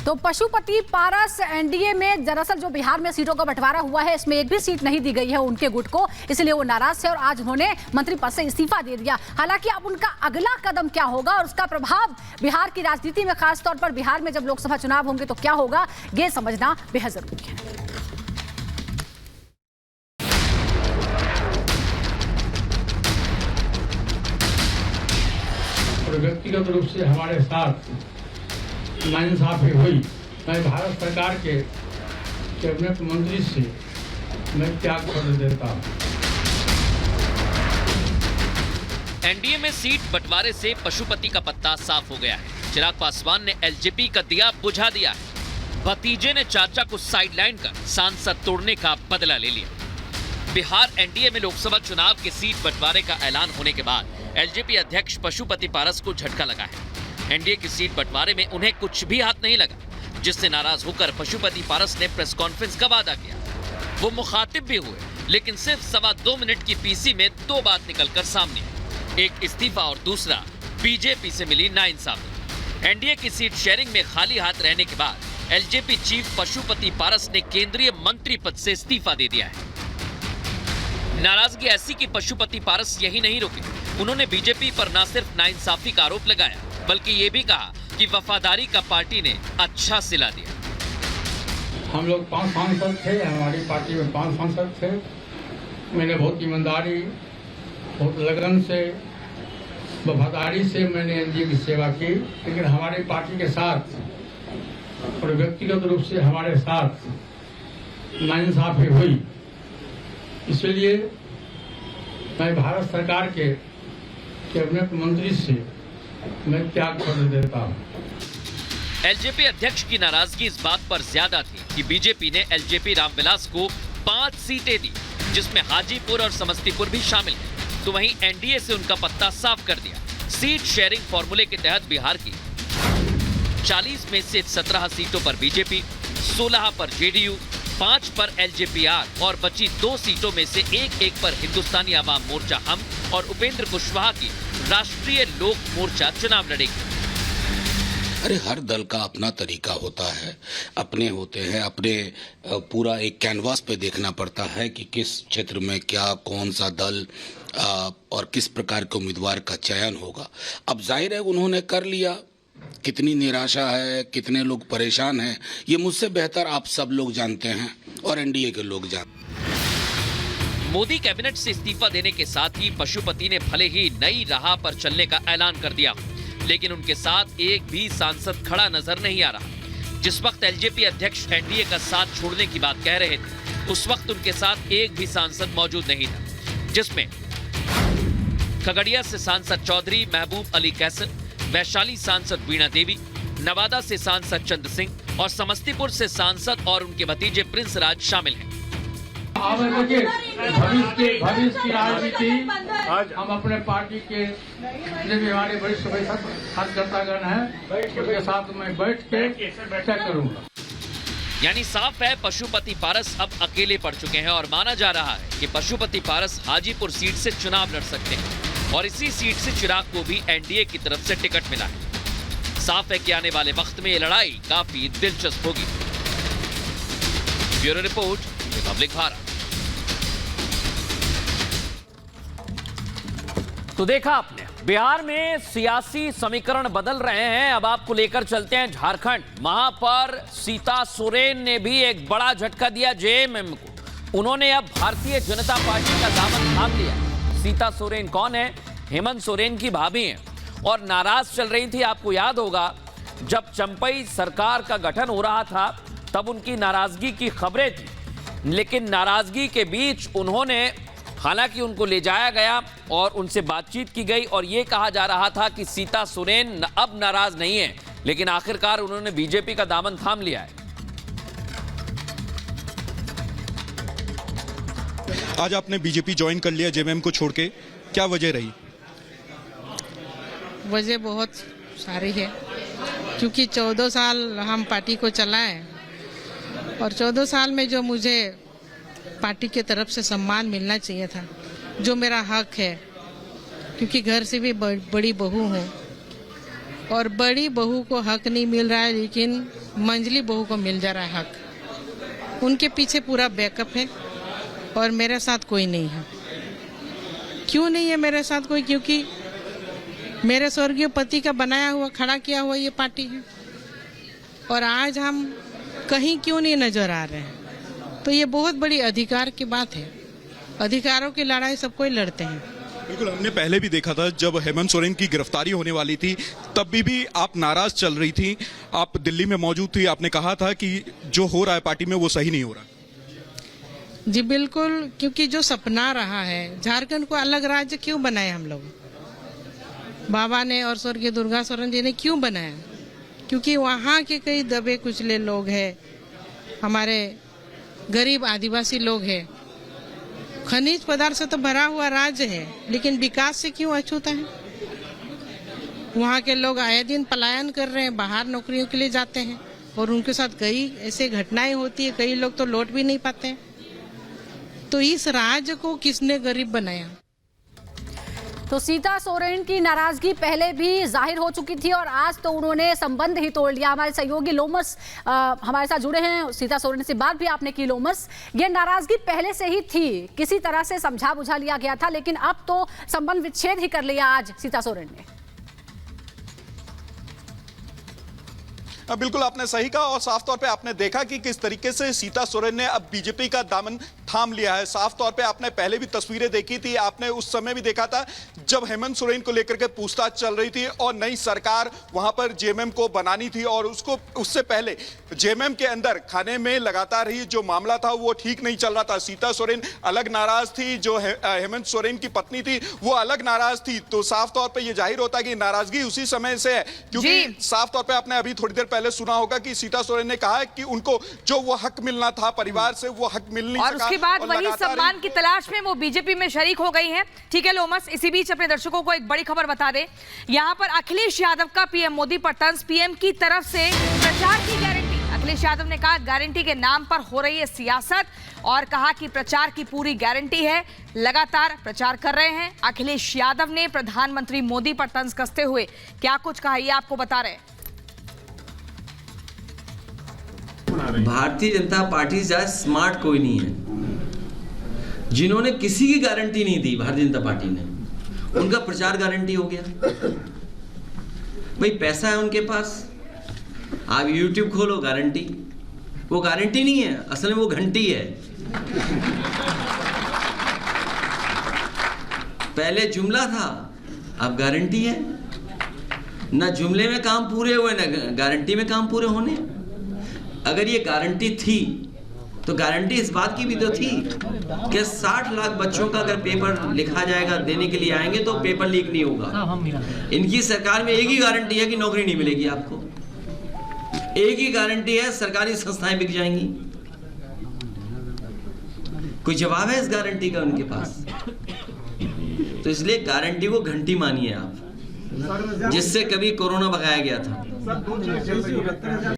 तो पशुपति पारस एनडीए में दरअसल जो बिहार में सीटों का बंटवारा हुआ है, इसमें एक भी सीट नहीं दी गई है उनके गुट को, इसलिए वो नाराज थे और आज उन्होंने मंत्री पद से इस्तीफा दे दिया। हालांकि अब उनका अगला कदम क्या होगा और उसका प्रभाव बिहार की राजनीति में, खासतौर पर बिहार में जब लोकसभा चुनाव होंगे तो क्या होगा, ये समझना बेहद जरूरी है। व्यक्तिगत रूप से हमारे साथ नाइंसाफी हुई। मैं भारत सरकार के कैबिनेट मंत्री से मैं त्याग कर देता हूं। एनडीए में सीट बंटवारे से पशुपति का पत्ता साफ हो गया है। चिराग पासवान ने एलजेपी का दिया बुझा दिया है। भतीजे ने चाचा को साइडलाइन कर सांसद तोड़ने का बदला ले लिया। बिहार एनडीए में लोकसभा चुनाव के सीट बंटवारे का ऐलान होने के बाद एलजेपी अध्यक्ष पशुपति पारस को झटका लगा है। एनडीए की सीट बंटवारे में उन्हें कुछ भी हाथ नहीं लगा, जिससे नाराज होकर पशुपति पारस ने प्रेस कॉन्फ्रेंस का वादा किया। वो मुखातिब भी हुए, लेकिन सिर्फ 2.25 मिनट की पीसी में 2 बात निकलकर सामने आई। एक इस्तीफा और दूसरा बीजेपी से मिली नाइंसाफी। एनडीए की सीट शेयरिंग में खाली हाथ रहने के बाद एलजेपी चीफ पशुपति पारस ने केंद्रीय मंत्री पद से इस्तीफा दे दिया है। नाराजगी ऐसी कि पशुपति पारस यही नहीं रुके, उन्होंने बीजेपी पर न सिर्फ नाइंसाफी का आरोप लगाया, बल्कि ये भी कहा कि वफादारी का पार्टी ने अच्छा सिला दिया। हम लोग 5 सांसद थे, हमारी पार्टी में 5 सांसद थे। मैंने बहुत ईमानदारी, बहुत लगन से, वफादारी से मैंने एनडीए की सेवा की। लेकिन हमारी पार्टी के साथ और व्यक्तिगत रूप से हमारे साथ नाइंसाफी हुई, इसलिए मैं भारत सरकार के कैबिनेट मंत्री से मैं त्याग कर देता हूं। एलजेपी अध्यक्ष की नाराजगी इस बात पर ज्यादा थी कि बीजेपी ने एलजेपी रामविलास को 5 सीटें दी, जिसमें हाजीपुर और समस्तीपुर भी शामिल है। तो वहीं एनडीए से उनका पत्ता साफ कर दिया। सीट शेयरिंग फॉर्मूले के तहत बिहार की 40 में से 17 सीटों पर बीजेपी, 16 पर जेडीयू, 5 पर एलजेपीआर और बची 2 सीटों में से एक पर हिंदुस्तानी आवाम मोर्चा हम और उपेंद्र कुशवाहा की राष्ट्रीय लोक मोर्चा चुनाव लड़ेगी। अरे हर दल का अपना तरीका होता है, अपने होते हैं, अपने पूरा एक कैनवास पे देखना पड़ता है कि किस क्षेत्र में क्या, कौन सा दल और किस प्रकार के उम्मीदवार का चयन होगा। अब जाहिर है उन्होंने कर लिया। कितनी निराशा है, कितने लोग परेशान हैं, ये मुझसे बेहतर आप सब लोग जानते हैं और एनडीए के लोग जानते हैं। मोदी कैबिनेट से इस्तीफा देने के साथ ही पशुपति ने भले ही नई राह पर चलने का ऐलान कर दिया, लेकिन उनके साथ एक भी सांसद खड़ा नजर नहीं आ रहा। जिस वक्त एलजेपी अध्यक्ष एनडीए का साथ छोड़ने की बात कह रहे थे, उस वक्त उनके साथ एक भी सांसद मौजूद नहीं था, जिसमें खगड़िया से सांसद चौधरी महबूब अली कैसर, वैशाली सांसद वीणा देवी, नवादा से सांसद चंद्र सिंह और समस्तीपुर से सांसद और उनके भतीजे प्रिंस राज शामिल हैं। भविष्य की राजनीति आज हम अपने पार्टी के जितने भी हमारे वरिष्ठ कार्यकर्तागण हैं, उनके साथ मैं बैठ के चर्चा करूंगा। यानी साफ है, पशुपति पारस अब अकेले पड़ चुके हैं और माना जा रहा है कि पशुपति पारस हाजीपुर सीट से चुनाव लड़ सकते हैं और इसी सीट से चिराग को भी एनडीए की तरफ से टिकट मिला है। साफ है कि आने वाले वक्त में ये लड़ाई काफी दिलचस्प होगी। Bureau report, Republic Bharat. तो देखा आपने, बिहार में सियासी समीकरण बदल रहे हैं। अब आपको लेकर चलते हैं झारखंड। वहां पर सीता सोरेन ने भी एक बड़ा झटका दिया जेएमएम को। उन्होंने अब भारतीय जनता पार्टी का दामन थाम लिया। सीता सोरेन कौन है? हेमंत सोरेन की भाभी हैं और नाराज चल रही थी। आपको याद होगा जब चंपई सरकार का गठन हो रहा था तब उनकी नाराजगी की खबरें थी, लेकिन नाराजगी के बीच उन्होंने, हालांकि उनको ले जाया गया और उनसे बातचीत की गई और यह कहा जा रहा था कि सीता सोरेन अब नाराज नहीं है, लेकिन आखिरकार उन्होंने बीजेपी का दामन थाम लिया है। आज आपने बीजेपी ज्वाइन कर लिया जेएमएम को छोड़ के, क्या वजह रही? वजह बहुत सारी है, क्योंकि 14 साल हम पार्टी को चलाए और 14 साल में जो मुझे पार्टी के तरफ से सम्मान मिलना चाहिए था, जो मेरा हक है, क्योंकि घर से भी बड़ी बहू हूँ और बड़ी बहू को हक नहीं मिल रहा है, लेकिन मंझली बहू को मिल जा रहा है हक। उनके पीछे पूरा बैकअप है और मेरे साथ कोई नहीं है। क्यों नहीं है मेरे साथ कोई? क्योंकि मेरे स्वर्गीय पति का बनाया हुआ, खड़ा किया हुआ ये पार्टी है। और आज हम कहीं क्यों नहीं नजर आ रहे हैं? तो ये बहुत बड़ी अधिकार की बात है। अधिकारों की लड़ाई सब कोई लड़ते हैं। बिल्कुल, हमने पहले भी देखा था जब हेमंत सोरेन की गिरफ्तारी होने वाली थी, तब भी आप नाराज चल रही थी। आप दिल्ली में मौजूद थी, आपने कहा था कि जो हो रहा है पार्टी में वो सही नहीं हो रहा। जी बिल्कुल, क्योंकि जो सपना रहा है, झारखंड को अलग राज्य क्यों बनाए हम लोग? बाबा ने और स्वर्गीय दुर्गा सोरेन जी ने क्यों बनाया? क्योंकि वहाँ के कई दबे कुचले लोग हैं, हमारे गरीब आदिवासी लोग हैं। खनिज पदार्थ से तो भरा हुआ राज्य है, लेकिन विकास से क्यों अछूता है? वहाँ के लोग आए दिन पलायन कर रहे हैं, बाहर नौकरियों के लिए जाते हैं और उनके साथ कई ऐसे घटनाएं होती है, कई लोग तो लौट भी नहीं पाते हैं। तो इस राज्य को किसने गरीब बनाया? तो सीता सोरेन की नाराजगी पहले भी जाहिर हो चुकी थी और आज तो उन्होंने संबंध ही तोड़ लिया। हमारे सहयोगी लोमस हमारे साथ जुड़े हैं, सीता सोरेन से बात भी आपने की। लोमस, ये नाराजगी पहले से ही थी, किसी तरह से समझा बुझा लिया गया था, लेकिन अब तो संबंध विच्छेद ही कर लिया आज सीता सोरेन ने। बिल्कुल आपने सही कहा और साफ तौर पे आपने देखा कि किस तरीके से सीता सोरेन ने अब बीजेपी का दामन थाम लिया है। साफ तौर पे आपने पहले भी तस्वीरें देखी थी, आपने उस समय भी देखा था जब हेमंत सोरेन को लेकर के पूछताछ चल रही थी और नई सरकार वहां पर जेएमएम को बनानी थी और उससे पहले जेएमएम के अंदर खाने में लगातार ही जो मामला था वो ठीक नहीं चल रहा था। सीता सोरेन अलग नाराज थी, जो हेमंत सोरेन की पत्नी थी वो अलग नाराज थी। तो साफ तौर पर यह जाहिर होता है कि नाराजगी उसी समय से है, क्योंकि साफ तौर पर आपने अभी थोड़ी देर पहले सुना होगा कि सीता सोरेन ने कहा कि उनको जो वो हक मिलना था परिवार से वो हक मिल नहीं सका। और उसके बाद वही सम्मान की तलाश में वो बीजेपी में शरीक हो गई हैं। ठीक है लोमस, इसी बीच अपने दर्शकों को एक बड़ी खबर बता दें। यहां पर अखिलेश यादव का पीएम मोदी पर तंज, पीएम की तरफ से प्रचार की गारंटी। अखिलेश यादव ने कहा गारंटी के नाम पर हो रही है सियासत और कहा कि प्रचार की पूरी गारंटी है, लगातार प्रचार कर रहे हैं। अखिलेश यादव ने प्रधानमंत्री मोदी पर तंज कसते हुए क्या कुछ कहा ये आपको बता रहे हैं। भारतीय जनता पार्टी से ज्यादा स्मार्ट कोई नहीं है। जिन्होंने किसी की गारंटी नहीं दी भारतीय जनता पार्टी ने, उनका प्रचार गारंटी हो गया। भाई पैसा है उनके पास, आप YouTube खोलो गारंटी। वो गारंटी नहीं है, असल में वो घंटी है। पहले जुमला था, अब गारंटी है। ना जुमले में काम पूरे हुए ना गारंटी में काम पूरे होने। अगर ये गारंटी थी तो गारंटी इस बात की भी तो थी कि 60 लाख बच्चों का अगर पेपर लिखा जाएगा, देने के लिए आएंगे तो पेपर लीक नहीं होगा। इनकी सरकार में एक ही गारंटी है कि नौकरी नहीं मिलेगी आपको। एक ही गारंटी है, सरकारी संस्थाएं बिक जाएंगी। कोई जवाब है इस गारंटी का उनके पास? तो इसलिए गारंटी को घंटी मानिए आप, जिससे कभी कोरोना भगाया गया था।